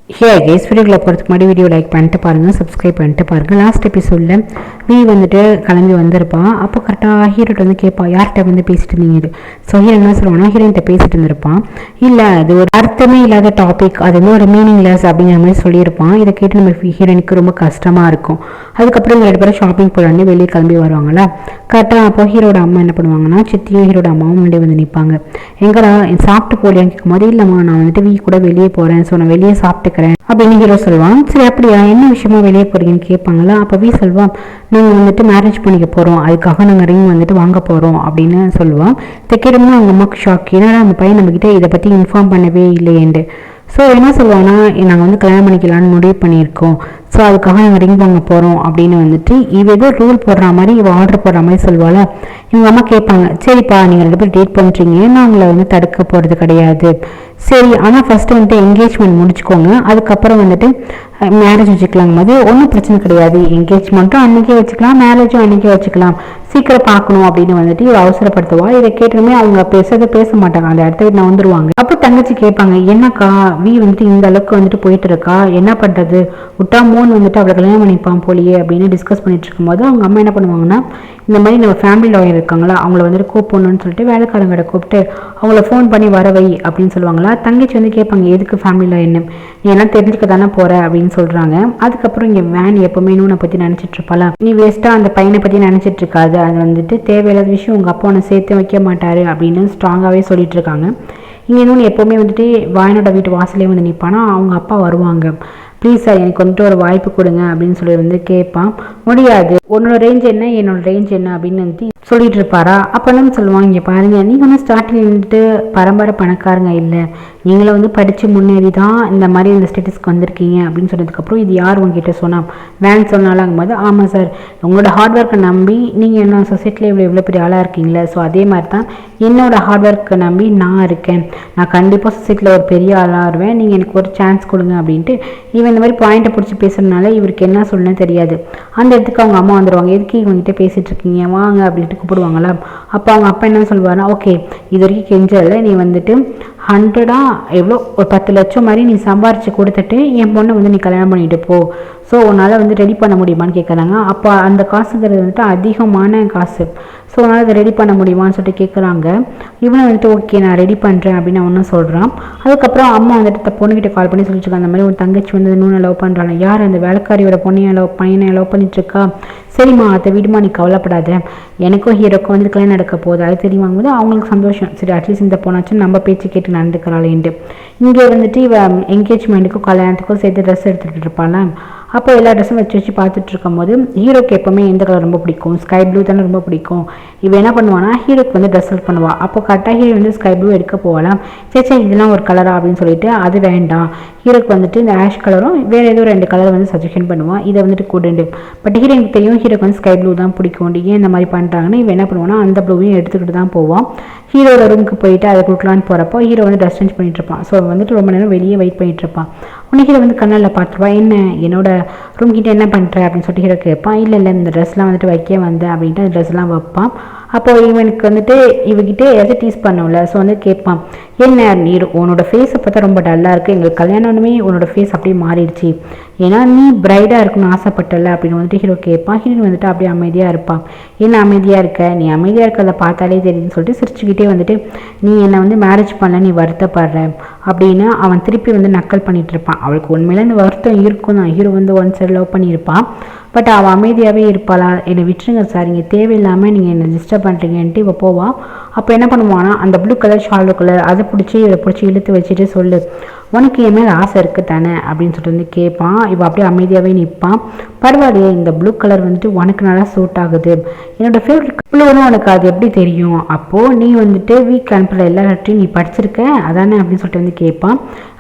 ஹே case வீடியோக்குள்ள போகிறதுக்கு முன்னாடி வீடியோ லைக் பண்ணிட்டு பாருங்கள், சப்ஸ்கிரைப் பண்ணிட்டு பாருங்கள். லாஸ்ட் எபிசோடில் வி வந்துட்டு கிளம்பி வந்திருப்பான். அப்போ கரெக்டாக ஹீரோட்ட வந்து கேட்பான், யார்கிட்ட வந்து பேசிட்டு இருந்தீங்க இது. ஸோ ஹீரோ என்ன சொல்லுவான்னா, ஹீரோயின்ட்ட பேசிட்டு இருந்திருப்பான். இல்லை அது ஒரு அர்த்தமே இல்லாத டாபிக், அது வந்து ஒரு மீனிங்லெஸ் அப்படிங்கிற மாதிரி சொல்லியிருப்பான். இதை கேட்டு நம்ம ஹீரோயினுக்கு ரொம்ப கஷ்டமாக இருக்கும். அதுக்கப்புறம் இவங்க 2 பேரும் ஷாப்பிங் போகலான்னு வெளியே கிளம்பி வருவாங்களா. கரெக்டாக அப்போ ஹீரோட அம்மா என்ன பண்ணுவாங்கன்னா, சித்தியும் ஹீரோட அம்மாவும் முன்னாடி வந்து நிற்பாங்க. எங்கடா சாப்பிட்டு போலியான்னு கேட்கும் போது, இல்லைம்மா நான் வந்துட்டு வீ கூட வெளியே போகிறேன், ஸோ நான் வெளியே சாப்பிட்டுக்கிறேன் அப்படின்னு ஹீரோ சொல்லுவான். சரி அப்படியா, என்ன விஷயமா வெளியே போறீங்கன்னு கேட்பாங்களா. அப்போ வி சொல்வான், நாங்கள் வந்துட்டு மேரேஜ் பண்ணிக்க போகிறோம், அதுக்காக நாங்கள் ரிங் வந்துட்டு வாங்க போகிறோம் அப்படின்னு சொல்லுவான். இதை கேட்டோம்னா அவங்க அம்மாவுக்கு ஷாக், ஏன்னா அந்த பையன் நம்மக்கிட்ட இதை பற்றி இன்ஃபார்ம் பண்ணவே இல்லையேண்டு. ஸோ என்ன சொல்லுவாங்கன்னா, நாங்கள் வந்து கல்யாணம் பண்ணிக்கலான்னு முடிவு பண்ணியிருக்கோம், ஸோ அதுக்காக நாங்கள் ரிங் வாங்க போகிறோம் அப்படின்னு வந்துட்டு இவ ஏதோ ரூல் போடுற மாதிரி, இவ ஆர்டர் போடுற மாதிரி சொல்லுவாள். இவங்க அம்மா கேட்பாங்க, சரிப்பா நீங்கள் 2 பேரும் டேட் பண்ணுறீங்க, நான் உங்களை வந்து தடுக்க போகிறது கிடையாது, சரி ஆனால் ஃபஸ்ட்டு வந்துட்டு என்கேஜ்மெண்ட் முடிச்சுக்கோங்க, அதுக்கப்புறம் வந்துட்டு மேரேஜ் வச்சுக்கலாங்கும் போது ஒன்றும் பிரச்சனை கிடையாது, என்கேஜ்மெண்ட்டும் அன்றைக்கே வச்சுக்கலாம், மேரேஜும் அன்றைக்கே வச்சுக்கலாம், சீக்கிரம் பார்க்கணும் அப்படின்னு வந்துட்டு இவ அவசரப்படுத்துவா. இதை கேட்டுமே அவங்க பேச மாட்டாங்க, அந்த இடத்த விட்டு வந்துருவாங்க. அப்போ தங்கச்சி கேட்பாங்க, என்னக்கா வி வந்துட்டு இந்த அளவுக்கு வந்துட்டு போயிட்டு இருக்கா, என்ன பண்ணுறது, விட்டா மோன் வந்துட்டு அவளை கல்யாணம் பண்ணிப்பான் போலியே அப்படின்னு டிஸ்கஸ் பண்ணிட்டு இருக்கும்போது அவங்க அம்மா என்ன பண்ணுவாங்கன்னா, இந்த மாதிரி நம்ம ஃபேமிலி லாயர் இருக்காங்களா, அவங்கள வந்துட்டு கூப்பிடணும்னு சொல்லிட்டு வேலைக்காரங்களை கூப்பிட்டு அவங்கள ஃபோன் பண்ணி வரவை அப்படின்னு சொல்லுவாங்களா. தங்கச்சி வந்து கேட்பாங்க, எதுக்கு ஃபேமிலி லாயர்னு, நீ எல்லாம் தெரிஞ்சுக்க தானே போற அப்படின்னு சொல்றாங்க. அதுக்கப்புறம் இங்கே வேன் எப்பவுமே நூனை பற்றி நினச்சிட்டு இருப்பாளா, நீ வேஸ்ட்டாக அந்த பையனை பற்றி நினச்சிட்டு இருக்காது, அது வந்துட்டு தேவையில்லாத விஷயம், உங்கள் அப்பா உன்னை சேர்த்து வைக்க மாட்டாரு அப்படின்னு ஸ்ட்ராங்காகவே சொல்லிட்டு இருக்காங்க. இங்கே இன்னொன்று எப்போவுமே வந்துட்டு வாயனோட வீட்டு வாசலே வந்து நிற்பானா, அவங்க அப்பா வருவாங்க, ப்ளீஸ் சார் எனக்கு வந்துட்டு ஒரு வாய்ப்பு கொடுங்க அப்படின்னு சொல்லி வந்து கேட்பான். முடியாது, உன்னோட ரேஞ்ச் என்ன என்னோட ரேஞ்ச் என்ன அப்படின்னு வந்து சொல்லிட்டு இருப்பாரா. அப்போன்னு சொல்லுவாங்க, இங்கே பாருங்க, நீங்கள் வந்து ஸ்டார்டிங் வந்துட்டு பரம்பரை பணக்காரங்க இல்லை, நீங்கள வந்து படித்து முன்னேறி தான் இந்த மாதிரி இந்த ஸ்டேட்டஸ்க்கு வந்திருக்கீங்க அப்படின்னு சொன்னதுக்கப்புறம் இது யார் உங்ககிட்ட சொன்னால் வேன் சொன்னாலாங்கும் போது, ஆமாம் சார் உங்களோட ஹார்ட் ஒர்க்கை நம்பி நீங்கள் என்ன சொசைட்டியில் இவ்வளோ பெரிய ஆளாக இருக்கீங்களே, ஸோ அதே மாதிரி தான் என்னோட ஹார்ட் ஒர்க்கை நம்பி நான் இருக்கேன், நான் கண்டிப்பாக சொசைட்டியில் ஒரு பெரிய ஆளாக வருவேன், நீங்கள் எனக்கு ஒரு சான்ஸ் கொடுங்க அப்படின்ட்டு இவன் இந்த மாதிரி பாயிண்ட்டை பிடிச்சி பேசுறதுனால இவருக்கு என்ன சொல்லணும்னு தெரியாது. அந்த இடத்துக்கு அவங்க அம்மா வந்துடுவாங்க, எதுக்கு இவங்ககிட்ட பேசிகிட்டு இருக்கீங்க வாங்க அப்படின்ட்டு கூப்பிடுவாங்களா. அப்போ அவங்க அப்பா என்ன சொல்லுவாருன்னா, ஓகே இது வரைக்கும் கெஞ்சல, நீ வந்துட்டு 100 எவ்வளோ ஒரு 10 லட்சம் மாதிரி நீ சம்பாரிச்சு கொடுத்துட்டு என் பொண்ணை வந்து நீ கல்யாணம் பண்ணிட்டு போ, ஸோ உன்னால் வந்து ரெடி பண்ண முடியுமான்னு கேட்குறாங்க. அப்போ அந்த காசுங்கிறது வந்துட்டு அதிகமான காசு, ஸோ உன்னால் அதை ரெடி பண்ண முடியுமான்னு சொல்லிட்டு கேட்குறாங்க. இவனை வந்துட்டு ஓகே நான் ரெடி பண்ணுறேன் அப்படின்னு அவனும் சொல்கிறான். அதுக்கப்புறம் அம்மா வந்துட்டு பொண்ணுகிட்ட கால் பண்ணி சொல்லிட்டு அந்த மாதிரி ஒரு தங்கச்சி வந்து இன்னொன்று லவ் பண்ணுறாங்க, யார் அந்த வேலைக்காரியோட பையனை லவ் பண்ணிட்டுருக்கா, சரிம்மா அதை விடுமா நீ கவலைப்படாத, எனக்கும் ஹீரோக்கும் வந்து கல்யாணம் நடக்க போகுது அது தெரியுமாங்க போது அவங்களுக்கு சந்தோஷம், சரி அட்லீஸ்ட் இந்த பொண்ணாச்சும் நம்ம பேச்சு கேட்டு நடந்துக்கிறாளேன்ட்டு. இங்கே வந்துட்டு இவ என்கேஜ்மெண்ட்டுக்கும் கல்யாணத்துக்கும் சேர்த்து ட்ரெஸ் எடுத்துகிட்டு இருப்பாள். அப்போ எல்லா ட்ரெஸ்ஸும் வச்சு பார்த்துட்டு இருக்கும்போது ஹீரோக்கு எப்போவுமே எந்த கலர் ரொம்ப பிடிக்கும், ஸ்கை ப்ளூ தானே ரொம்ப பிடிக்கும். இவன் என்ன பண்ணுவானா, ஹீரோக்கு வந்து ட்ரெஸ் செலக்ட் பண்ணுவாள். அப்போ கரெக்டாக ஹீரோ வந்து ஸ்கை ப்ளூ எடுக்க போகலாம், சேச்சா இதெல்லாம் ஒரு கலரா அப்படின்னு சொல்லிட்டு அது வேண்டாம், ஹீரோக்கு வந்துட்டு இந்த ஆஷ் கலரும் வேறு ஏதோ 2 கலர் வந்து சஜஷன் பண்ணுவான், இதை வந்துட்டு கூடுண்டு. பட் ஹீரோக்கு தெரியும் ஹீரோக்கு வந்து ஸ்கை ப்ளூ தான் பிடிக்கும், ஏன் இந்த மாதிரி பண்ணுறாங்கன்னு இவன் என்ன பண்ணுவானா அந்த ப்ளூவையும் எடுத்துக்கிட்டு தான் போவான். ஹீரோட ரூமுக்கு போயிட்டு அதை கொடுக்கலான்னு போகிறப்போ ஹீரோ வந்து ட்ரெஸ் சேஞ்ச் பண்ணிட்டு இருப்பான். ஸோ வந்துட்டு ரொம்ப நேரம் வெளியே வெயிட் பண்ணிட்டு இருப்பான். உடனே ஹீரோ வந்து கண்ணால் பார்த்துருவா, என்ன என்னோட ரூம் கிட்டே என்ன பண்ணுற அப்படின்னு சொல்லிட்டு ஹீரோ கேட்பான். இல்லை இந்த ட்ரெஸ்லாம் வந்துட்டு வைக்க வந்தேன் அப்படின்ட்டு அந்த ட்ரெஸ்லாம் வைப்பான். அப்போ இவனுக்கு வந்துட்டு இவகிட்ட எதை டீஸ் பண்ணல, ஸோ வந்து கேட்பான், என்ன நீ உன்னோட ஃபேஸை பார்த்தா ரொம்ப டல்லாக இருக்குது, எங்களுக்கு கல்யாணமே உன்னோட ஃபேஸ் அப்படியே மாறிடுச்சு, ஏன்னா நீ பிரைடாக இருக்கணும்னு ஆசைப்பட்டல அப்படின்னு வந்துட்டு ஹீரோ கேட்பான். ஹீரோ வந்துட்டு அப்படியே அமைதியாக இருப்பான். என்ன அமைதியாக இருக்க, நீ அமைதியாக இருக்கிறத பார்த்தாலே தெரியுதுன்னு சொல்லிட்டு சிரிச்சுக்கிட்டே வந்துட்டு, நீ என்னை வந்து மேரேஜ் பண்ணல நீ வருத்தப்படுற அப்படின்னு அவன் திருப்பி வந்து நக்கல் பண்ணிட்டு இருப்பான். அவளுக்கு உண்மையில இந்த வருத்தம் இருக்கும் தான், ஹீரோ வந்து ஒன் சைடு லவ் பண்ணியிருப்பான். பட் அவள் அமைதியாகவே இருப்பாளா, என்னை விட்டுருங்க சார் இங்கே தேவையில்லாமல் நீங்கள் என்னை டிஸ்டர்ப் பண்ணுறீங்கன்ட்டு இவள் போவாள். அப்போ என்ன பண்ணுவானா, அந்த ப்ளூ கலர் ஷால் கலர் அதை பிடிச்சி இவளை பிடிச்சி இழுத்து வச்சுட்டு சொல்லு, உனக்கு என் மேலே ஆசை இருக்குது தானே அப்படின்னு சொல்லிட்டு வந்து கேட்பான். இவள் அப்படியே அமைதியாகவே நிற்பான். பரவாயில்லையே இந்த ப்ளூ கலர் வந்துட்டு உனக்கு நல்லா சூட் ஆகுது, என்னோட ஃபேவரட் ப்ளூன்னு உனக்கு அது எப்படி தெரியும், அப்போது நீ வந்துட்டு வீக் அனுப்புகிற எல்லா லெட்டரையும் நீ படிச்சிருக்க அதானே அப்படின்னு சொல்லிட்டு வந்து கேட்பான்.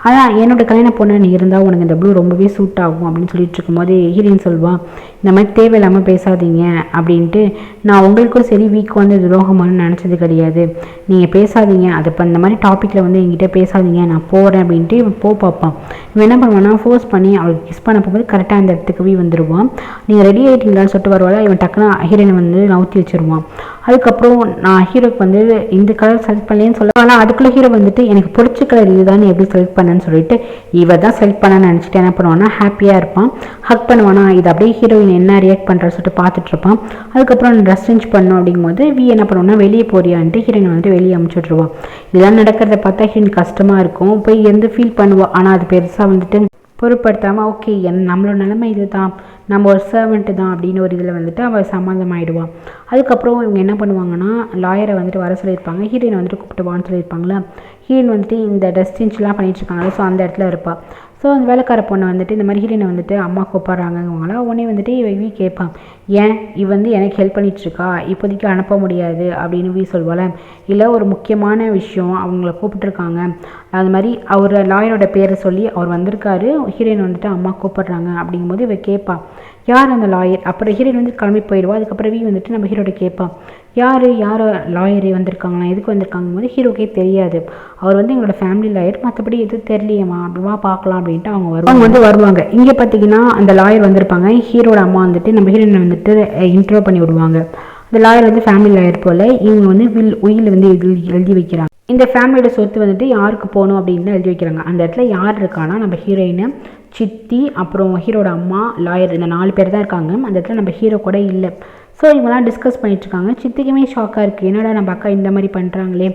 அதான் என்னோட கல்யாண பொண்ணு நீ இருந்தால் உனக்கு இந்த ப்ளூ ரொம்பவே சூட் ஆகும் அப்படின்னு சொல்லிட்டு இருக்கும்போது ஹீரோயின் சொல்வான், இந்த மாதிரி தேவையில்லாமல் பேசாதீங்க அப்படின்ட்டு, நான் உங்களுக்கும் சரி வீக் வந்து துரோகமானு நினச்சது கிடையாது, நீங்கள் பேசாதீங்க அது இப்போ இந்த மாதிரி டாப்பிக்கில் வந்து என்கிட்ட பேசாதீங்க நான் போகிறேன் அப்படின்ட்டு இவன் பார்ப்பான். இவன் என்ன பண்ணுவான்னா ஃபோர்ஸ் பண்ணி அவளுக்கு கிஸ் பண்ண போகும்போது கரெக்டாக அந்த இடத்துக்கு வந்துடுவான். நீங்கள் ரெடி ஆகிட்டீங்களான்னு சொல்லிட்டு வருவாள். இவன் டக்குன்னு ஹீரோயினை வந்து நவுத்தி வச்சுருவான். அதுக்கப்புறம் நான் ஹீரோக்கு வந்து இந்த கலர் செலக்ட் பண்ணலேன்னு சொல்ல, ஆனால் அதுக்குள்ளே ஹீரோ வந்துட்டு எனக்கு பிடிச்ச கலர் இதுதான் எப்படி செலக்ட் பண்ண பண்ணான்னு சொல்லிட்டு இவ தான் செலக்ட் பண்ணான்னு நினச்சிட்டு என்ன பண்ணுவான்னா ஹாப்பியாக இருப்பான், ஹக் பண்ணுவானா. இது அப்படியே ஹீரோயின் என்ன ரியாக்ட் பண்ணுறான்னு சொல்லிட்டு பார்த்துட்டு இருப்பான். அதுக்கப்புறம் ட்ரெஸ் சேஞ்ச் பண்ணோம் அப்படிங்கும்போது என்ன பண்ணுவோம்னா வெளியே போறியான்ட்டு ஹீரோயின் வந்துட்டு வெளியே அமுச்சு விட்ருவான். இதெல்லாம் நடக்கிறத பார்த்தா ஹீரோயின் கஷ்டமாக இருக்கும், போய் எந்த ஃபீல் பண்ணுவாள். ஆனால் அது பெருசாக வந்துட்டு பொருட்படுத்தாமல் ஓகே நம்மளோட நிலைமை இது தான், நம்ம ஒரு சர்வெண்ட்டு தான் அப்படின்னு ஒரு இதில் வந்துட்டு அவள் சம்மந்தமாயிடுவான். அதுக்கப்புறம் இவங்க என்ன பண்ணுவாங்கன்னா லாயரை வந்துட்டு வர சொல்லியிருப்பாங்க, ஹீரோயின் வந்துட்டு கூப்பிட்டு வான்னு சொல்லியிருப்பாங்களா. ஹீரோயின் வந்துட்டு இந்த ட்ரெஸ் சேஞ்ச்லாம் பண்ணிட்டுருக்காங்களா, ஸோ அந்த இடத்துல இருப்பாள். ஸோ அந்த வேலைக்கார பொண்ணை வந்துட்டு இந்த மாதிரி ஹீரோயினை வந்துட்டு அம்மா கூப்பிட்றாங்கவங்களா. உடனே வந்துட்டு இவ கேட்பான், ஏன் இவ வந்து எனக்கு ஹெல்ப் பண்ணிகிட்ருக்கா, இப்போதைக்கு அனுப்ப முடியாது அப்படின்னு சொல்வாள். இல்லை ஒரு முக்கியமான விஷயம் அவங்கள கூப்பிட்டுருக்காங்க, அது மாதிரி அவர் லாயரோட பேரை சொல்லி அவர் வந்திருக்காரு, ஹீரோயின் வந்துட்டு அம்மா கூப்பிட்றாங்க அப்படிங்கும்போது இவ கேட்பான் யார் அந்த லாயர். அப்புறம் ஹீரோயின் வந்து கிளம்பி போயிடுவா. அதுக்கப்புறம் வந்துட்டு நம்ம ஹீரோட கேட்பான் யார் லாயர் வந்திருக்காங்களா, எதுக்கு வந்திருக்காங்கும் போது ஹீரோக்கே தெரியாது. அவர் வந்து எங்களோட ஃபேமிலி லாயர், மற்றபடி எதுவும் தெரியலையம்மா, அப்படிவா பார்க்கலாம் அப்படின்ட்டு அவங்க வருவாங்க. இங்கே பார்த்தீங்கன்னா அந்த லாயர் வந்திருப்பாங்க. ஹீரோட அம்மா வந்துட்டு நம்ம ஹீரோயினை வந்துட்டு இன்ட்ரோ பண்ணி விடுவாங்க. அந்த லாயர் வந்து ஃபேமிலி லாயர் போல் இவங்க வந்து உயில் வந்து எழுதி வைக்கிறாங்க. இந்த ஃபேமிலியோட சொத்து வந்துட்டு யாருக்கு போகணும் அப்படின்னு எழுதி வைக்கிறாங்க. அந்த இடத்துல யார் இருக்கானா நம்ம ஹீரோயினை, சித்தி, அப்புறம் ஹீரோட அம்மா, லாயர், இந்த 4 பேர் தான் இருக்காங்க. அந்த இடத்துல நம்ம ஹீரோ கூட இல்லை. ஸோ இவங்களாம் டிஸ்கஸ் பண்ணிட்டுருக்காங்க. சித்திக்குமே ஷாக்காக இருக்குது, என்னடா நம்ம அக்கா இந்த மாதிரி பண்ணுறாங்களே,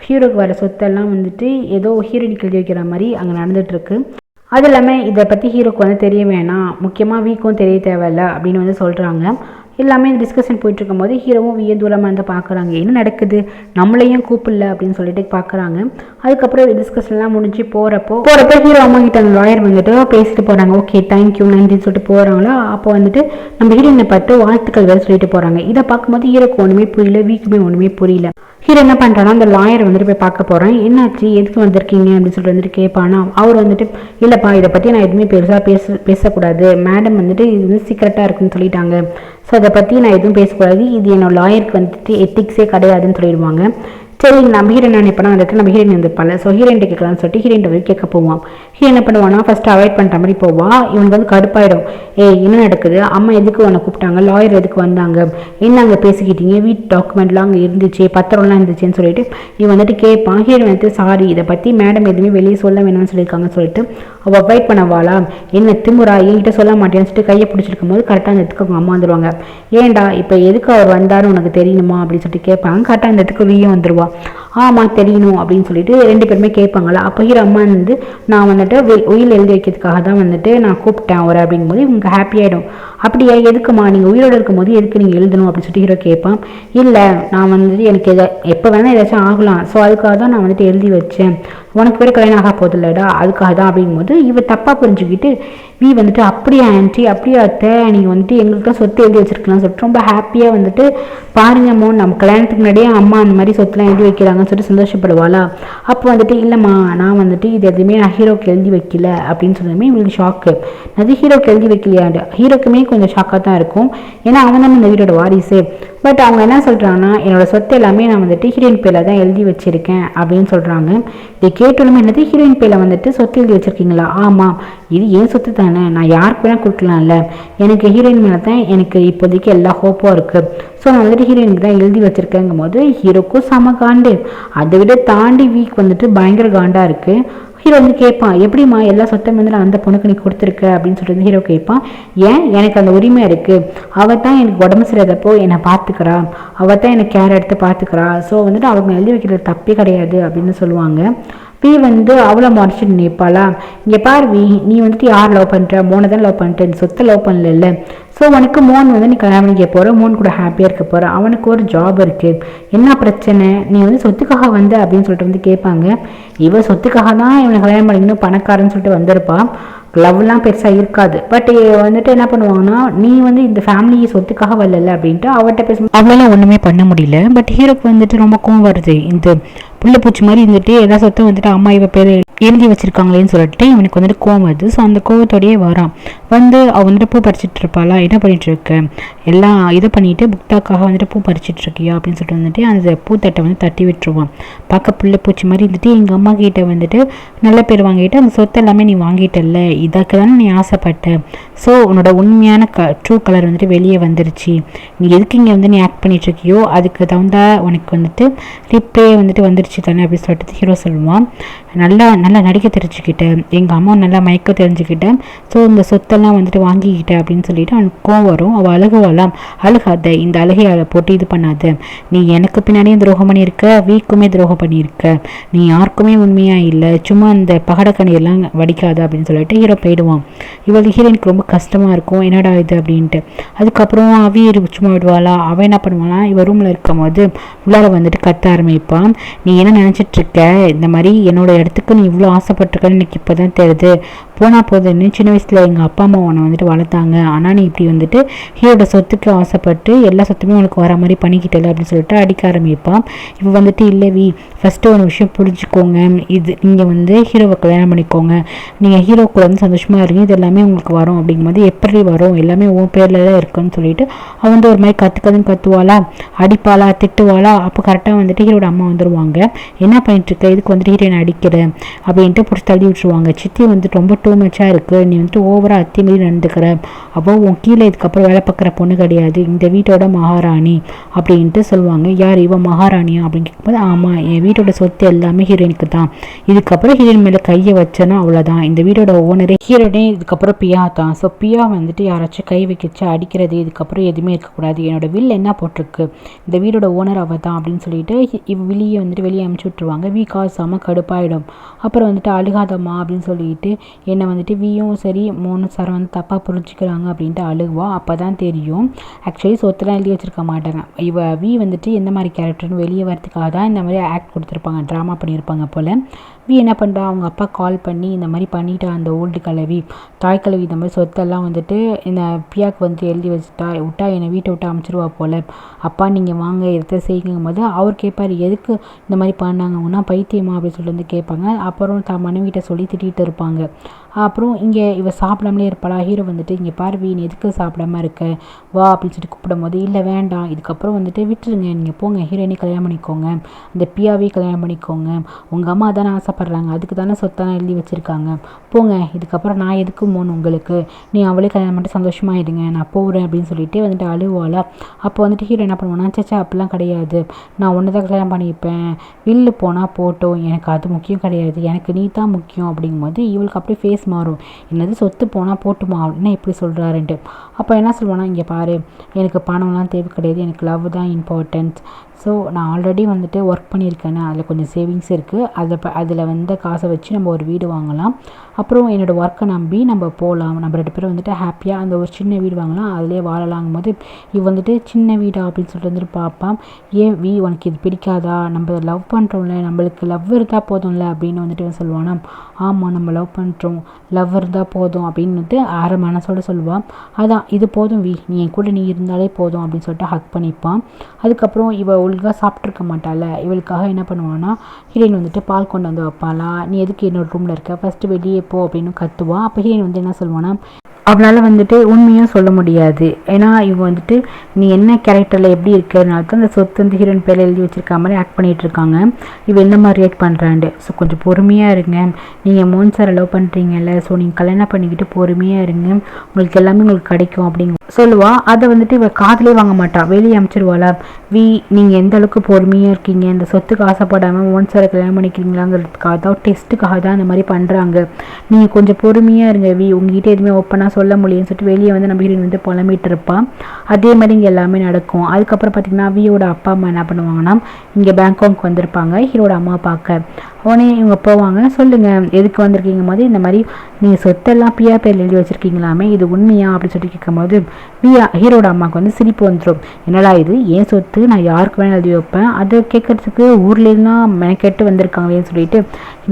ஹீரோக்கு வர சொத்தெல்லாம் வந்துட்டு ஏதோ ஹீரோயினுக்கு எழுதி வைக்கிற மாதிரி அங்கே நடந்துகிட்ருக்கு. அது இல்லாமல் இதை பற்றி ஹீரோக்கு வந்து தெரிய வேணாம், முக்கியமாக வீக்கும் தெரிய தேவையில்ல அப்படின்னு வந்து சொல்கிறாங்க. எல்லாமே டிஸ்கஷன் போயிட்டுருக்கும் போது ஹீரோவும் தூரமாக இருந்து பார்க்குறாங்க, என்ன நடக்குது, நம்மளையும் கூப்பிடல அப்படின்னு சொல்லிட்டு பார்க்குறாங்க. அதுக்கப்புறம் டிஸ்கஷன்லாம் முடிஞ்சு போகிறப்போ ஹீரோ அம்மா கிட்ட அந்த லாயர் வந்துட்டு பேசிட்டு போகிறாங்க. ஓகே தேங்க்யூ நன்றின்னு சொல்லிட்டு போகிறாங்களா. அப்போ வந்துட்டு நம்ம ஹீரோயினை பார்த்து வாழ்த்துக்கள் வேறு சொல்லிட்டு போகிறாங்க. இதை பார்க்கும்போது ஹீரோக்கு ஒன்றுமே புரியல, வீக்குமே ஒன்றுமே புரியல. ஹீரோ என்ன பண்ணுறான்னா அந்த லாயரை வந்துட்டு போய் பார்க்க போகிறேன், என்னாச்சு எதுக்கு வந்திருக்கீங்க அப்படின்னு சொல்லிட்டு வந்துட்டு கேட்பானா. அவர் வந்துட்டு இல்லைப்பா இதை பற்றி நான் எதுவுமே பெருசாக பேசக்கூடாது, மேடம் வந்துட்டு இது வந்து சீக்ரெட்டாக இருக்குன்னு சொல்லிட்டாங்க, ஸோ அதை பற்றி நான் எதுவும் பேசக்கூடாது, இது என்னோட லாயருக்கு வந்துட்டு எத்திக்ஸே கிடையாதுன்னு சொல்லிடுவாங்க. சரி நம்ம ஹீரோயின் நினைப்பா அந்த இடத்துல நம்ம ஹீரோயின் வந்துருப்பாள். ஸோ ஹீரோயின் கேட்கலான்னு சொல்லிட்டு ஹீரோயின் வந்து கேட்க போவான். ஹீரோ என்ன பண்ணுவானா ஃபஸ்ட்டு அவாய்ட் பண்ணுற மாதிரி போவா. இவனுக்கு வந்து கடுப்பாயிடும், என்ன நடக்குது, அம்மா எதுக்கு உன்னை கூப்பிட்டாங்க, லாயர் எதுக்கு வந்தாங்க, என்ன அங்கே பேசிக்கிட்டீங்க, வீட்டு டாக்குமெண்ட்லாம் அங்கே இருந்துச்சு, பத்திரம்லாம் இருந்துச்சுன்னு சொல்லிட்டு இவன் வந்துட்டு கேட்பான். ஹீரோ வந்துட்டு சாரி இதை பற்றி மேடம் எதுவுமே வெளியே சொல்ல வேணும்னு சொல்லியிருக்காங்கன்னு சொல்லிட்டு அவள் அவாய்ட் பண்ணவாளா, என்ன திமுறா என்கிட்ட சொல்ல மாட்டேன்னு சொல்லிட்டு கையை பிடிச்சிருக்கும் போது கரெக்டாக அந்த இடத்துக்கு அவங்க அம்மா வந்துடுவாங்க. ஏன்டா இப்போ எதுக்கு அவர் வந்தாருன்னு உனக்கு தெரியணுமா அப்படின்னு சொல்லிட்டு கேட்பாங்க. கரெக்டாக அந்த இடத்துக்கு வீயும் வந்துடுவா. ஆமாம் தெரியணும் அப்படின்னு சொல்லிட்டு 2 பேருமே கேட்பாங்களா. அப்போ ஹீரோ அம்மா வந்து நான் வந்துட்டு உயில் எழுதி வைக்கிறதுக்காக தான் வந்துட்டு நான் கூப்பிட்டேன் அவரை அப்படிங்கும்போது இவங்க ஹாப்பி ஆகிடும். அப்படியா எதுக்குமா நீங்கள் உயிரோடு இருக்கும்போது எதுக்கு நீங்கள் எழுதணும் அப்படின்னு சொல்லிட்டு ஹீரோ கேட்பான். இல்லை நான் வந்துட்டு எனக்கு எப்போ வேணால் ஏதாச்சும் ஆகலாம், ஸோ அதுக்காக தான் நான் வந்துட்டு எழுதி வச்சேன், உனக்கு வேறு கல்யாணம் ஆக போதில்லடா அதுக்காக தான் அப்படிங்கும்போது இவ தப்பாக புரிஞ்சுக்கிட்டு வந்துட்டு அப்படியே ஆன்ட்டி அப்படியே அத்தை நீங்கள் வந்துட்டு எங்களுக்கு தான் சொத்து எழுதி வச்சிருக்கலாம் சொல்லிட்டு ரொம்ப ஹாப்பியாக வந்துட்டு பாருங்கம்மோ நம்ம கல்யாணத்துக்கு முன்னாடியே அம்மா அந்த மாதிரி சொத்துலாம் எழுதி வைக்கிறாங்கன்னு சொல்லிட்டு சந்தோஷப்படுவாளா. அப்போ வந்துட்டு இல்லைம்மா நான் வந்துட்டு இது எதுவுமே நான் ஹீரோக்கு எழுதி வைக்கல அப்படின்னு சொன்னதுமே இவங்களுக்கு ஷாக்கு. அது ஹீரோக்கு எழுதி வைக்கலையாண்டு ஹீரோக்குமே கொஞ்சம் ஷாக்காக தான் இருக்கும், ஏன்னா அவன் தான் இந்த வீரோட வாரிசு. பட் அவங்க என்ன சொல்கிறாங்கன்னா என்னோட சொத்து எல்லாமே நான் வந்துட்டு ஹீரோயின் பேரில் தான் எழுதி வச்சிருக்கேன் அப்படின்னு சொல்கிறாங்க. இதை கேட்டோன்னு என்னது ஹீரோயின் பேரில் வந்துட்டு சொத்து எழுதி வச்சிருக்கீங்களா, ஆமாம் இது ஏன் சொத்து தானே, நான் யாருக்கு வேணால் கொடுக்கலாம்ல, எனக்கு ஹீரோயின் மேலே தான் எனக்கு இப்போதைக்கு எல்லா ஹோப்பும் இருக்குது, ஸோ நான் வந்துட்டு ஹீரோயினுக்கு தான் எழுதி வச்சிருக்கேங்கும் போது ஹீரோக்கும் செம காண்டு, அதை விட தாண்டி வீக் வந்துட்டு பயங்கர காண்டாக இருக்குது. ஹீரோ வந்து கேட்பான் எப்படிம்மா எல்லா சொத்தம் வந்து நான் அந்த பொண்ணுக்கு நீ கொடுத்துருக்க அப்படின்னு சொல்லிட்டு ஹீரோ கேட்பான். ஏன் எனக்கு அந்த உரிமை இருக்குது, அவள் தான் எனக்கு உடம்பு சரியாதப்போ என்னை பார்த்துக்கிறா, அவள் தான் எனக்கு கேர் எடுத்து பார்த்துக்கிறா, ஸோ வந்துட்டு அவங்க எழுதி வைக்கிறது தப்பே கிடையாது அப்படின்னு சொல்லுவாங்க. வந்து அவ்வளோ மறைச்சிட்டு நிற்பாளா, இங்கே பாரு நீ வந்துட்டு யார் லவ் பண்ணுற, மோனை தான் லவ் பண்ணிட்டு இந்த சொத்தை லவ் பண்ணல, ஸோ உனக்கு மோன் வந்து நீ கல்யாணம் பண்ணிக்க போகிற, மோன் கூட ஹாப்பியாக இருக்க போகிற, அவனுக்கு ஒரு ஜாப் இருக்குது, என்ன பிரச்சனை நீ வந்து சொத்துக்காக வந்த அப்படின்னு சொல்லிட்டு வந்து கேட்பாங்க. இவன் சொத்துக்காக தான் இவனை கல்யாணம் பண்ணிக்கணும் பணக்காரன்னு சொல்லிட்டு வந்திருப்பான், லவ்லாம் பெருசாக இருக்காது. பட் வந்துட்டு என்ன பண்ணுவாங்கன்னா நீ வந்து இந்த ஃபேமிலி சொத்துக்காக வரல அப்படின்ட்டு அவர்கிட்ட பேச அவளால ஒன்றுமே பண்ண முடியல. பட் ஹீரோக்கு வந்துட்டு ரொம்ப கோவம் வருது, இந்த புள்ள பூச்சி மாதிரி இருந்துட்டு ஏதாவது சொத்தை வந்துட்டு அம்மா இவ பேர் எழுதி வச்சிருக்காங்களேன்னு சொல்லிட்டு இவனுக்கு வந்துட்டு கோவம் வருது. ஸோ அந்த கோவத்தோடையே வரான். வந்து அவள் வந்துட்டு பூ பறிச்சிட்டு இருப்பாளா, என்ன பண்ணிட்டு இருக்க, எல்லாம் இது பண்ணிட்டு புக்தாக்காக வந்துட்டு பூ பறிச்சிட்டு இருக்கியா அப்படின்னு சொல்லிட்டு வந்துட்டு அந்த பூத்தட்டை வந்து தட்டி விட்டுருவான். பார்க்க புள்ள பூச்சி மாதிரி இருந்துட்டு எங்கள் அம்மா கிட்ட வந்துட்டு நல்ல பேர் வாங்கிட்டு அந்த சொத்து எல்லாமே நீ வாங்கிட்டல, இதுக்கு தானே நீ ஆசைப்பட்ட, ஸோ உன்னோட உண்மையான ட்ரூ கலர் வந்துட்டு வெளியே வந்துருச்சு, நீ எதுக்கு இங்கே வந்து நீ ஆக்ட் பண்ணிட்டு இருக்கியோ அதுக்கு தகுந்த உனக்கு வந்துட்டு ரிப்ளே வந்துட்டு வந்துருச்சு தானே அப்படின்னு சொல்லிட்டு ஹீரோ சொல்லுவான். நல்லா நடிக்க தெரிஞ்சுக்கிட்டேன், எங்கள் அம்மா நல்லா மயக்க தெரிஞ்சுக்கிட்டேன், ஸோ இந்த சொத்தெல்லாம் வந்துட்டு வாங்கிக்கிட்டேன் அப்படின்னு சொல்லிட்டு அவனுக்கு கோவம் வரும். அவள் அழுகுவாளாம். அழுகாத, இந்த அழுகையை போட்டு இது பண்ணாத, நீ எனக்கு பின்னாடியே துரோகம் பண்ணியிருக்க, வீக்குமே துரோகம் பண்ணியிருக்க, நீ யாருக்குமே உண்மையாக இல்லை, சும்மா அந்த பகடக்கணியெல்லாம் வடிக்காத அப்படின்னு சொல்லிட்டு ஹீரோ போயிடுவான். இவள் ஹீரோனுக்கு ரொம்ப கஷ்டமாக இருக்கும், என்னடா இது அப்படின்ட்டு. அதுக்கப்புறம் சும்மா விடுவாளா, அவன் என்ன பண்ணுவானா, இவ ரூமில் இருக்கும் போது உள்ளார வந்துட்டு கத்த ஆரம்பிப்பான். நீ என்ன நினச்சிட்ருக்க, இந்த மாதிரி என்னோட இடத்துக்கு நீ இவ்வளோ ஆசைப்பட்டிருக்கன்னு எனக்கு இப்போ தான் தெரியுது, போனால் போதுன்னு சின்ன வயசில் எங்கள் அப்பா அம்மா உன்னை வந்துட்டு வளர்த்தாங்க, ஆனால் நீ இப்படி வந்துட்டு ஹீரோட சொத்துக்கு ஆசைப்பட்டு எல்லா சொத்துமே உனக்கு வர மாதிரி பண்ணிக்கிட்டல அப்படின்னு சொல்லிட்டு அடிக்க ஆரம்பிப்பான். இப்போ வந்துட்டு இல்லவி, ஃபஸ்ட்டு ஒரு விஷயம் புரிஞ்சுக்கோங்க, இது நீங்கள் வந்து ஹீரோவை கல்யாணம் பண்ணிக்கோங்க, நீங்கள் ஹீரோக்குள்ள வந்து சந்தோஷமாக இருங்க, இது எல்லாமே உங்களுக்கு வரும் அப்படிங்கும்போது எப்படி வரும், எல்லாமே உன் பேரில் தான் இருக்குன்னு சொல்லிட்டு அவன் வந்து ஒரு மாதிரி கற்றுக்கதுன்னு கத்துவாளா, அடிப்பாளா, திட்டுவாளா. அப்போ கரெக்டாக வந்துட்டு ஹீரோட அம்மா வந்துடுவாங்க. என்ன பண்ணிட்டு இருக்க, இதுக்கு வந்துட்டு ஹீரோனை அடிக்கிறேன் அப்படின்ட்டு பிடிச்சி தள்ளி விட்டுருவாங்க. சித்தி வந்துட்டு ரொம்ப டூ மச்சாக இருக்குது, நீ வந்துட்டு ஓவராக அத்திமீறி நடந்துக்கிற, அப்போ உன் கீழே இதுக்கப்புறம் வேலை பார்க்குற பொண்ணு கிடையாது, இந்த வீட்டோட மகாராணி அப்படின்ட்டு சொல்லுவாங்க. யார் இவன் மகாராணியா அப்படின்னு கேட்கும்போது, ஆமாம், என் வீட்டோட சொத்து எல்லாமே ஹீரோயினுக்கு தான், இதுக்கப்புறம் ஹீரோயின் மேலே கையை வச்சேன்னா அவ்வளோதான், இந்த வீட்டோட ஓனரே ஹீரோனே இதுக்கப்புறம் பியா தான். ஸோ பியா வந்துட்டு யாராச்சும் கை வைக்கிச்சு அடிக்கிறது இதுக்கப்புறம் எதுவுமே இருக்கக்கூடாது, என்னோட வில் என்ன போட்டிருக்கு, இந்த வீடோட ஓனர் அவள் தான் அப்படின்னு சொல்லிட்டு வெளியே வந்துட்டு வெளியே அனுப்பிச்சி விட்ருவாங்க. காசாமல் கடுப்பாயிடும். அப்புறம் வந்துட்டு அழுகாதம்மா அப்படின்னு சொல்லிட்டு என்னை வந்துட்டு வியும் சரி மோனு சார் வந்து தப்பாக புரிஞ்சுக்கிறாங்க அப்படின்ட்டு அழுகுவா. அப்போ தான் தெரியும் ஆக்சுவலி சொத்துலாம் எழுதி வச்சுருக்க மாட்டாங்க, வி வந்துட்டு எந்த மாதிரி கேரக்டர்னு வெளியே வரதுக்காக தான் இந்த மாதிரி ஆக்ட் கொடுத்துருப்பாங்க, ட்ராமா பண்ணியிருப்பாங்க போல். என்ன பண்ணுறா, அவங்க அப்பா கால் பண்ணி இந்த மாதிரி பண்ணிட்டா அந்த ஓல்டு கலவி தாய் கலவி இந்த மாதிரி சொத்தெல்லாம் வந்துட்டு இந்த பியாக்கு வந்துட்டு எழுதி விட்டா என்னை வீட்டை விட்டு அமைச்சிருவா போல், அப்பா நீங்கள் வாங்க எடுத்து செய்யுங்கும் போது அவர் கேட்பார், எதுக்கு இந்த மாதிரி பண்ணாங்கன்னா பைத்தியமா அப்படின்னு சொல்லிட்டு வந்து கேட்பாங்க. அப்புறம் மனைவிட்ட சொல்லி திட்டிகிட்டு இருப்பாங்க. அப்புறம் இங்கே இவ சாப்பிடாமலே இருப்பாளா. ஹீரோ வந்துட்டு இங்கே பார்வி நீ எதுக்கு சாப்பிடாம இருக்க வா அப்படின்னு சொல்லிட்டு கூப்பிடும் போது, இல்லை வேண்டாம் இதுக்கப்புறம் வந்துட்டு விட்டுருங்க, நீங்கள் போங்க, ஹீரோயினி கல்யாணம் பண்ணிக்கோங்க, அந்த பியாவே கல்யாணம் பண்ணிக்கோங்க, உங்கள் அம்மா தானே ஆசைப்பட்றாங்க, அதுக்கு தானே சொத்தானே எழுதி வச்சுருக்காங்க, போங்க, இதுக்கப்புறம் நான் எதுக்கு போகணும் உங்களுக்கு, நீ அவளே கல்யாணம் பண்ணிட்டு சந்தோஷமாயிடுங்க, நான் போகிறேன் அப்படின்னு சொல்லிட்டு வந்துட்டு அழுவாளா. அப்போ வந்துட்டு ஹீரோ என்ன பண்ணுவானா, சேச்சா அப்படிலாம் கிடையாது, நான் ஒன்று தான் கல்யாணம் பண்ணிப்பேன், வில்லு போனால் போட்டோம், எனக்கு அது முக்கியம் கிடையாது, எனக்கு நீ தான் முக்கியம் அப்படிங்கும்போது இவளுக்கு அப்படியே ஃபேஸ் மாறும். என்னது சொத்து போனால் போட்டுமா அப்படின்னா எப்படி சொல்கிறாருன்ட்டு. அப்போ என்ன சொல்லுவானா, இங்கே பாரு எனக்கு பணம்லாம் தேவை கிடையாது, எனக்கு லவ் தான் இம்பார்ட்டன்ஸ், ஸோ நான் ஆல்ரெடி வந்துட்டு ஒர்க் பண்ணியிருக்கேன்னு அதில் கொஞ்சம் சேவிங்ஸ் இருக்குது, அதில் வந்து காசை வச்சு நம்ம ஒரு வீடு வாங்கலாம், அப்புறம் என்னோடய ஒர்க்கை நம்பி நம்ம போகலாம், நம்ம 2 பேரும் வந்துட்டு ஹாப்பியாக அந்த ஒரு சின்ன வீடு வாங்கலாம், அதிலே வாழலாங்கும் போது இவ வந்துட்டு சின்ன வீடா அப்படின்னு சொல்லிட்டு வந்துட்டு பார்ப்பான். ஏன் உனக்கு இது பிடிக்காதா, நம்ம லவ் பண்ணுறோம்ல, நம்மளுக்கு லவ் இருந்தால் போதும்ல அப்படின்னு வந்துட்டு சொல்லுவானா. ஆமாம் நம்ம லவ் பண்ணுறோம், லவ் இருந்தால் போதும் அப்படின்னுட்டு அரை மனசோட சொல்லுவான். அதான் இது போதும் நீ என் கூட நீ இருந்தாலே போதும் அப்படின்னு சொல்லிட்டு ஹக் பண்ணிப்பான். அதுக்கப்புறம் இவள் ஒழுங்காக சாப்பிட்ருக்க மாட்டாள், இவளுக்காக என்ன பண்ணுவான்னா ஹீரோயின் வந்துட்டு பால் கொண்டு வந்து வைப்பாளா, நீ எதுக்கு என்னோட ரூமில் இருக்க, ஃபஸ்ட்டு வெளியே போ அப்படின்னு கத்துவான். அப்போ ஹீரோயின் வந்து என்ன சொல்லுவான்னா, அவனால் வந்துட்டு உண்மையும் சொல்ல முடியாது, ஏன்னா இவங்க வந்துட்டு நீ என்ன கேரக்டரில் எப்படி இருக்கிறதுனால தான் அந்த சொத்து வந்து ஹீரோயின் பேரில் எழுதி வச்சிருக்க மாதிரி ஆக்ட் பண்ணிகிட்ருக்காங்க, இவ எந்த மாதிரி ரியாக்ட் பண்ணுறாண்டு, ஸோ கொஞ்சம் பொறுமையாக இருங்க, நீங்கள் மோன் சார் லவ் பண்ணுறீங்கல்ல, ஸோ நீங்கள் கல்யாணம் பண்ணிக்கிட்டு பொறுமையாக இருங்க, உங்களுக்கு எல்லாமே உங்களுக்கு கிடைக்கும் அப்படிங்க சொல்லுவா. அதை வந்துட்டு இவ காதலே வாங்க மாட்டா, வெளியே அமைச்சிருவாளா. நீங்கள் எந்த அளவுக்கு பொறுமையாக இருக்கீங்க, இந்த சொத்துக்கு ஆசைப்படாமல் மோன் சாரை கல்யாணம் பண்ணிக்கிறீங்களாங்கிறதுக்காக தான், டெஸ்ட்டுக்காக தான் இந்த மாதிரி பண்ணுறாங்க, நீங்கள் கொஞ்சம் பொறுமையாக இருங்க உங்ககிட்ட எதுவுமே ஓப்பனாக சொல்ல முடியும்னு சொல்லிட்டு வெளியே வந்து நம்ம ஹீரோயின் வந்து புலம்பிட்டு இருப்பான். அதே மாதிரி இங்கே எல்லாமே நடக்கும். அதுக்கப்புறம் பார்த்திங்கன்னா வியோட அப்பா அம்மா என்ன பண்ணுவாங்கன்னா இங்கே பேங்காக் வந்திருப்பாங்க ஹீரோட அம்மா பார்க்க. உடனே இவங்க போவாங்க, சொல்லுங்கள் எதுக்கு வந்திருக்கீங்க போது, இந்த மாதிரி நீங்கள் சொத்தெல்லாம் பியா பேர் எழுதி வச்சுருக்கீங்களாமே, இது உண்மையா அப்படின்னு சொல்லி கேட்கும்போது ஹீரோட அம்மாவுக்கு வந்து சிரிப்பு வந்துடும். என்னடா இது ஏன் சொத்து, நான் யாருக்கு வேணால் எழுதி வைப்பேன், அதை கேட்கறதுக்கு ஊர்லேருந்தான் மெனக்கெட்டு வந்திருக்காங்களேன்னு சொல்லிட்டு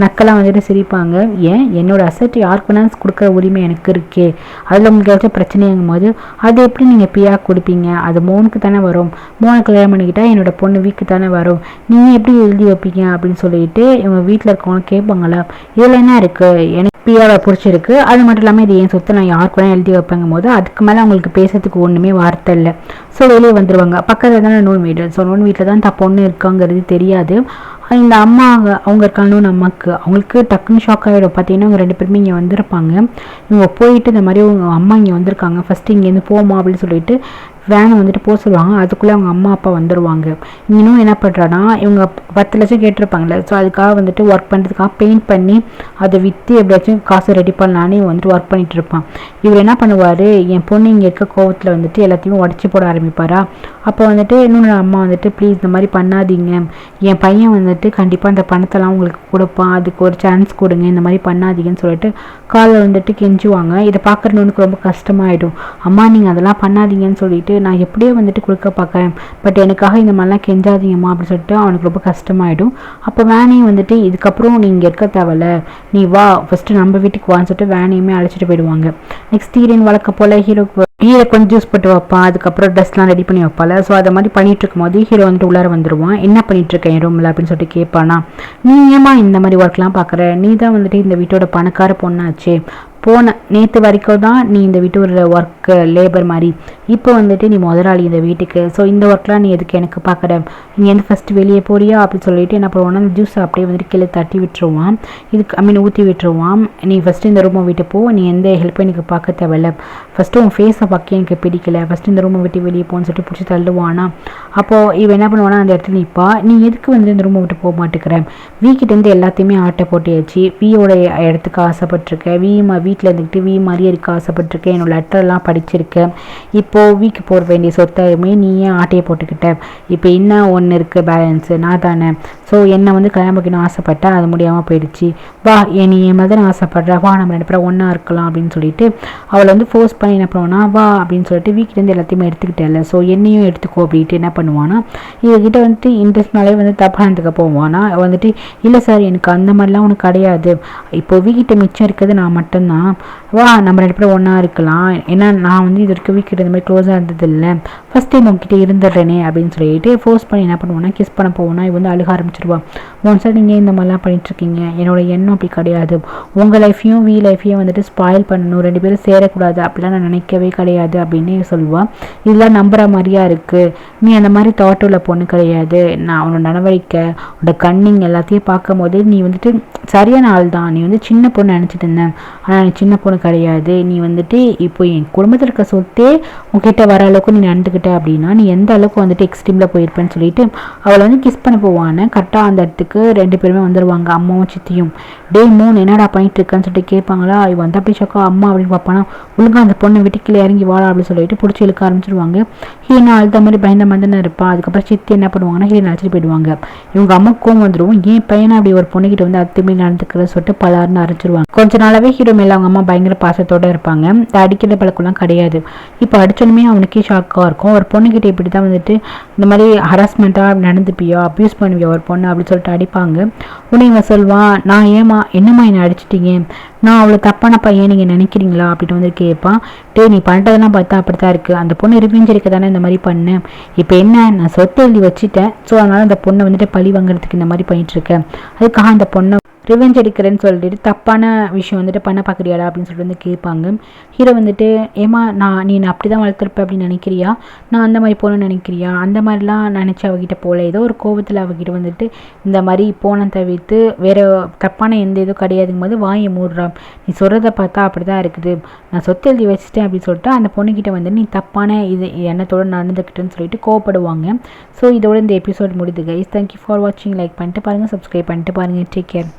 நக்கெல்லாம் வந்துட்டு சிரிப்பாங்க. ஏன் என்னோட அசட் யாருக்கு வேணாலும் கொடுக்குற உரிமை எனக்கு இருக்கே, அதில் உங்களுக்கு ஏதாச்சும் பிரச்சனையாகும் போது அது எப்படி நீங்கள் பியா கொடுப்பீங்க, அது மோனுக்கு தானே வரும், மோனை கல்யாணம் பண்ணிக்கிட்டால் என்னோட பொண்ணு வீக்கு தானே வரும், நீங்கள் எப்படி எழுதி வைப்பீங்க அப்படின்னு சொல்லிட்டு இவங்க வீட்டில் இருக்கவங்க கேட்பாங்களா. இதில் என்ன இருக்குது, எனக்கு பியாவை பிடிச்சிருக்கு, அது மட்டும் இல்லாமல் இது என் சொத்தை நான் யாருக்கு வேணால் எழுதி வைப்பேங்கும் போது அதுக்கு மேலே அவங்களுக்கு பேசுறதுக்கு ஒன்றுமே வார்த்தை இல்லை. ஸோ வெளியே வந்துடுவாங்க. பக்கத்தில் தானே நோன் வீடு, ஸோ நோன் வீட்டில் தான் பொண்ணு இருக்காங்கிறது தெரியாது. இந்த அம்மா அவங்க இருக்காங்கன்னு அம்மாவுக்கு அவங்களுக்கு டக்குன்னு ஷாக் ஆகிடும். பார்த்தீங்கன்னா அவங்க 2 பேருமே இங்கே வந்திருப்பாங்க. இவங்க போயிட்டு இந்த மாதிரி உங்கள் அம்மா இங்கே வந்திருக்காங்க, ஃபஸ்ட்டு இங்கேருந்து போமா அப்படின்னு சொல்லிட்டு வேனை வந்துட்டு போக சொல்லுவாங்க. அதுக்குள்ளே அவங்க அம்மா அப்பா வந்துடுவாங்க. இன்னும் என்ன பண்ணுறான்னா இவங்க 10 லட்சம் கேட்டிருப்பாங்கல்ல, ஸோ அதுக்காக வந்துட்டு ஒர்க் பண்ணுறதுக்காக பெயிண்ட் பண்ணி அதை விற்று எப்படியாச்சும் காசு ரெடி பண்ணலான்னு வந்துட்டு ஒர்க் பண்ணிகிட்டு இருப்பான். இவர் என்ன பண்ணுவார், என் பொண்ணு இங்கே இருக்க கோவத்தில் வந்துட்டு எல்லாத்தையும் உடச்சி போட ஆரம்பிப்பாரா. அப்போ வந்துட்டு இன்னொன்று அம்மா வந்துட்டு ப்ளீஸ் இந்த மாதிரி பண்ணாதீங்க, என் பையன் வந்துட்டு கண்டிப்பாக அந்த பணத்தெல்லாம் உங்களுக்கு கொடுப்பான், அதுக்கு ஒரு சான்ஸ் கொடுங்க, இந்த மாதிரி பண்ணாதீங்கன்னு சொல்லிட்டு காலில் வந்துட்டு கெஞ்சுவாங்க. இதை பார்க்குறவனுக்கு ரொம்ப கஷ்டமாயிடும். அம்மா நீங்கள் அதெல்லாம் பண்ணாதீங்கன்னு சொல்லிட்டு நான் எப்படியோ வந்துட்டு கொடுக்க பார்க்குறேன், பட் எனக்காக இந்த மாதிரிலாம் கெஞ்சாதீங்கம்மா அப்படின்னு சொல்லிட்டு அவனுக்கு ரொம்ப கஷ்டமாயிடும். அப்போ வேனையும் வந்துட்டு இதுக்கப்புறம் நீ இங்கே இருக்க தேவையில்ல, நீ வா ஃபஸ்ட்டு நம்ம வீட்டுக்கு வான்னு சொல்லிட்டு வேனையுமே அழைச்சிட்டு போயிடுவாங்க. நெக்ஸ்ட் ஹீரோயின் வழக்க போல் ஹீரோ கொஞ்சம் ஜூஸ் போட்டு வைப்பான், அதுக்கப்புறம் ட்ரெஸ்லாம் ரெடி பண்ணி வைப்பாள். ஸோ அதை மாதிரி பண்ணிட்டு இருக்கும்போது ஹீரோ வந்துட்டு உள்ளார வந்துடுவான். என்ன பண்ணிட்டு இருக்கேன் ரூமில் அப்படின்னு சொல்லிட்டு கேட்பானா. நீ ஏமா இந்த மாதிரி ஒர்க்லாம் பார்க்குற, நீ தான் வந்துட்டு இந்த வீட்டோட பணக்கார பொண்ணாச்சு, போன நேற்று வரைக்கும் தான் நீ இந்த வீட்டு ஒரு ஒர்க்கு லேபர் மாதிரி, இப்போ வந்துட்டு நீ முதலாளி இந்த வீட்டுக்கு, ஸோ இந்த ஒர்க்லாம் நீ எதுக்கு எனக்கு பார்க்குற, நீ எந்த ஃபஸ்ட்டு வெளியே போறியா அப்படின்னு சொல்லிட்டு என்ன பண்ணுவான்னா அந்த ஜூஸை அப்படியே வந்துட்டு கீழே தட்டி விட்டுருவான், இதுக்கு ஊற்றி விட்டுருவான். நீ ஃபஸ்ட்டு இந்த ரூமை விட்டு போ, நீ எந்த ஹெல்ப்பும் எனக்கு பார்க்க தேவையில்ல, ஃபஸ்ட்டு உன் ஃபேஸை பார்க்க எனக்கு பிடிக்கல, ஃபஸ்ட்டு இந்த ரூமை விட்டு வெளியே போன்னு சொல்லிட்டு பிடிச்சி தள்ளுவானா. அப்போது இவன் என்ன பண்ணுவானா அந்த இடத்துல நிற்பா, நீ எதுக்கு வந்துட்டு இந்த ரூமை விட்டு போக மாட்டேங்கிறேன், வீக்கிட்டேருந்து எல்லாத்தையுமே ஆட்டை போட்டியாச்சு, வீயோட இடத்துக்கு ஆசைப்பட்டிருக்கேன், வீட்டில் இருந்துக்கிட்டு மாதிரியே இருக்க ஆசைப்பட்டிருக்கேன், என்னோட லெட்டர்லாம் படிச்சிருக்கேன், இப்போது வீக்கு போட வேண்டிய சொத்தையுமே நீ ஏன் ஆட்டையை போட்டுக்கிட்ட, இப்போ என்ன ஒன்று இருக்குது பேலன்ஸு நான் தானே, ஸோ என்னை வந்து கல்யாணம் பண்ணிக்கணும் ஆசைப்பட்டேன், அது முடியாமல் போயிடுச்சு, வா நீ என் மாதிரி நான் ஆசைப்படுற, வா நம்ம 2 பேரும் ஒன்றா இருக்கலாம் அப்படின்னு சொல்லிட்டு அவளை வந்து ஃபோர்ஸ் பண்ணி என்ன பண்ணுவானா, வா அப்படின்னு சொல்லிட்டு வீக்கிலேருந்து எல்லாத்தையுமே எடுத்துக்கிட்டேன்ல, ஸோ என்னையும் எடுத்துக்கோ அப்படின்ட்டு என்ன பண்ணுவானா, இவகிட்ட வந்துட்டு இன்ட்ரெஸ்ட்னாலே வந்து தப்பானதுக்கு போவானா. வந்துட்டு இல்லை சார் எனக்கு அந்த மாதிரிலாம் ஒன்று கிடையாது, இப்போ வீக்கிட்ட மிச்சம் இருக்கிறது நான் மட்டும்தான், வா நம்ம 2 பேரும் ஒன்றா இருக்கலாம், ஏன்னா நான் வந்து இது வரைக்கும் வீக்கிட்ட இந்த மாதிரி க்ளோஸாக இருந்தது இல்லை, ஃபஸ்ட் டைம் உங்ககிட்ட இருந்துடுறேனே அப்படின்னு சொல்லிட்டு ஃபோர்ஸ் பண்ணி என்ன பண்ணுவோன்னா கிஸ் பண்ண போவோன்னா இவ வந்து அழுக ஆரம்பிச்சிருவான். ஒன் சார் நீங்கள் இந்த மாதிரிலாம் பண்ணிட்டுருக்கீங்க, என்னோட எண்ணம் அப்படி கிடையாது, உங்கள் லைஃப்பையும் லைஃப்பையும் வந்துட்டு ஸ்பாயில் பண்ணணும், 2 பேரும் சேரக்கூடாது அப்படிலாம் நான் நினைக்கவே கிடையாது அப்படின்னு சொல்லுவாள். இதெல்லாம் நம்புகிற மாதிரியா இருக்குது, நீ அந்த மாதிரி தாட் உள்ள பொண்ணு கிடையாது, நான் அவனோட நடவடிக்கை உன்னோட கண்ணிங் எல்லாத்தையும் பார்க்கும் போது நீ வந்துட்டு சரியான ஆள் தான், நீ வந்து சின்ன பொண்ணு நினச்சிட்டு இருந்தேன், ஆனால் நீ சின்ன பொண்ணு கிடையாது, நீ வந்துட்டு இப்போ என் குடும்பத்தில் இருக்க சொத்தே உங்ககிட்ட வர அளவுக்கு நீ நடந்துக்கிட்ட அப்படின்னா நீ எந்த அளவுக்கு வந்துட்டு எக்ஸ்ட்ரீமில் போயிருப்பேன்னு சொல்லிட்டு அவளை வந்து கிஸ் பண்ண போவான்னு. கரெக்டாக அந்த இடத்துக்கு 2 பேருமே வந்துடுவாங்க, அம்மாவும் சித்தியும். டே மூணு என்னடா பண்ணிட்டு இருக்கேன்னு சொல்லிட்டு கேட்பாங்களா. இவன் வந்து அப்படி சொக்கா அம்மா அப்படின்னு பார்ப்பானா, ஒழுங்கா அந்த பொண்ணை வீட்டுக்குள்ளே இறங்கி வாழா அப்படின்னு சொல்லிட்டு பிடிச்சி இழுக்க ஆரம்பிச்சிருவாங்க. ஹீரோனா அழுத மாதிரி பயந்த மாதிரி தானே இருப்பான். அதுக்கப்புறம் சித்தி என்ன பண்ணுவாங்கன்னா ஹீரோனை அழைச்சிட்டு போயிடுவாங்க. இவங்க அம்மாக்கும் வந்துடும், ஏன் பையனை அப்படி ஒரு பொண்ணுகிட்ட வந்து அத்துமே நடந்துக்கிறத சொல்லிட்டு பலாருன்னு அரைச்சிருவாங்க. கொஞ்ச நாளாவே ஹீரோ மேலே அவங்க அம்மா பயங்கர பாசத்தோடு இருப்பாங்க, அடிக்கிற பழக்கம்லாம் கிடையாது. இப்போ அடிச்சோன்னுமே அவனுக்கே ஷாக்காக இருக்கும், ஒரு பொண்ணுக்கிட்ட இப்படி தான் வந்துட்டு இந்த மாதிரி ஹராஸ்மெண்ட்டாக நடந்துப்பியோ அப்யூஸ் பண்ணுவியோ ஒரு பொண்ணு அப்படின்னு சொல்லிட்டு அடிப்பாங்க. உடனே இவன் சொல்வான், நான் ஏமா என்னம்மா என்னை அடிச்சிட்டிங்க, நான் அவ்வளோ தப்பான பையன் நீங்கள் நினைக்கிறீங்களா அப்படின்னு வந்து கேட்பான். நீ பண்ணுறதெல்லாம் பார்த்தா அப்படி தான் இருக்குது, அந்த பொண்ணு ரிவெஞ்ச் எடுக்க தானே இந்த மாதிரி பண்ணேன், இப்போ என்ன நான் சொத்து எழுதி வச்சுட்டேன், ஸோ அதனால் அந்த பொண்ணை வந்துட்டு பழி வாங்குறதுக்கு இந்த மாதிரி பண்ணிகிட்ருக்கேன், அதுக்காக அந்த பொண்ணை ரிவெஞ்ச் எடுக்கிறேன்னு சொல்லிட்டு தப்பான விஷயம் வந்துட்டு பண்ண பார்க்குறியாடா அப்படின்னு சொல்லிட்டு வந்து கேட்பாங்க. ஹீரோ வந்துட்டு ஏமா நீ அப்படி தான் வளர்த்துருப்ப அப்படின்னு நினைக்கிறியா, நான் அந்த மாதிரி போகணும்னு நினைக்கிறியா, அந்த மாதிரிலாம் நினச்சி அவகிட்ட போகல, ஏதோ ஒரு கோபத்தில் அவகிட்ட வந்துட்டு இந்த மாதிரி போன தவிர்த்து வேறு தப்பான எந்த இதுவும் கிடையாதுங்கும் போது வாயை மூடுறா, நீ சொல்கிறத பார்த்தா அப்படி தான் இருக்குது, நான் சொத்து எழுதி வச்சுட்டேன் அப்படின்னு சொல்லிட்டு அந்த பொண்ணுக்கிட்ட வந்து நீ தப்பான இது எண்ணத்தோடு நடந்துக்கிட்டேன்னு சொல்லிட்டு கோவப்படுவாங்க. ஸோ இதோட இந்த எபிசோட் முடியுது கைஸ். தேங்க்யூ ஃபார் வாட்சிங். லைக் பண்ணிட்டு பாருங்கள், சப்ஸ்கிரைப் பண்ணிட்டு பாருங்கள். Take care.